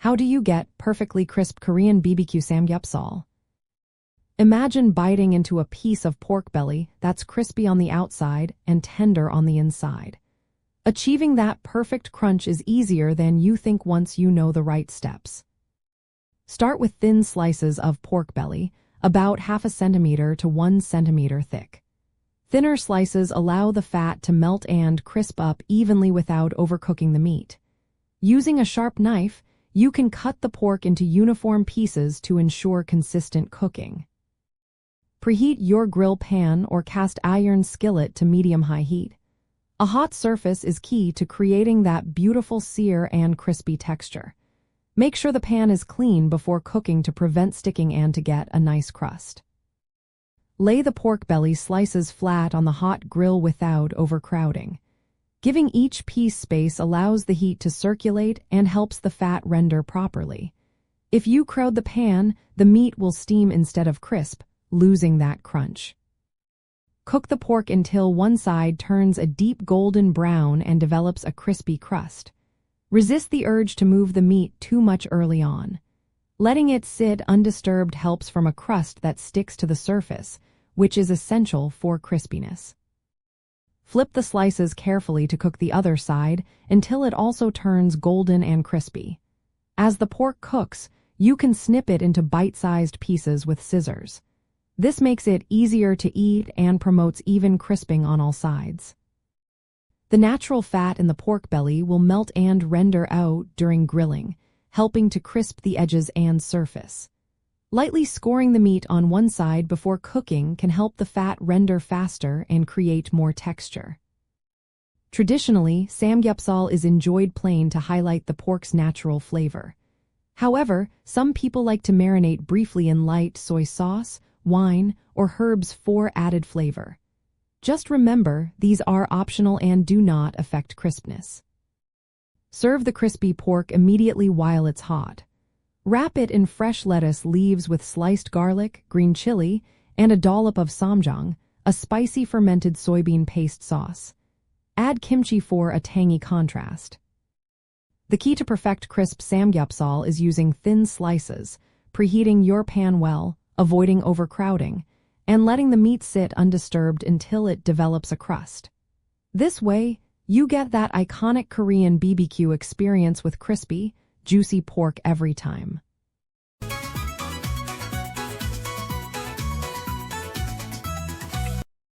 How do you get perfectly crisp Korean BBQ Samgyeopsal? Imagine biting into a piece of pork belly that's crispy on the outside and tender on the inside. Achieving that perfect crunch is easier than you think once you know the right steps. Start with thin slices of pork belly, about 0.5 centimeter to 1 centimeter thick. Thinner slices allow the fat to melt and crisp up evenly without overcooking the meat. Using a sharp knife, you can cut the pork into uniform pieces to ensure consistent cooking. Preheat your grill pan or cast iron skillet to medium-high heat. A hot surface is key to creating that beautiful sear and crispy texture. Make sure the pan is clean before cooking to prevent sticking and to get a nice crust. Lay the pork belly slices flat on the hot grill without overcrowding. Giving each piece space allows the heat to circulate and helps the fat render properly. If you crowd the pan, the meat will steam instead of crisp, losing that crunch. Cook the pork until one side turns a deep golden brown and develops a crispy crust. Resist the urge to move the meat too much early on. Letting it sit undisturbed helps form a crust that sticks to the surface, which is essential for crispiness. Flip the slices carefully to cook the other side until it also turns golden and crispy. As the pork cooks, you can snip it into bite-sized pieces with scissors. This makes it easier to eat and promotes even crisping on all sides. The natural fat in the pork belly will melt and render out during grilling, helping to crisp the edges and surface. Lightly scoring the meat on one side before cooking can help the fat render faster and create more texture. Traditionally, samgyeopsal is enjoyed plain to highlight the pork's natural flavor. However, some people like to marinate briefly in light soy sauce, wine, or herbs for added flavor. Just remember, these are optional and do not affect crispness. Serve the crispy pork immediately while it's hot. Wrap it in fresh lettuce leaves with sliced garlic, green chili, and a dollop of samjang, a spicy fermented soybean paste sauce. Add kimchi for a tangy contrast. The key to perfect crisp samgyeopsal is using thin slices, preheating your pan well, avoiding overcrowding, and letting the meat sit undisturbed until it develops a crust. This way, you get that iconic Korean BBQ experience with crispy, juicy pork every time.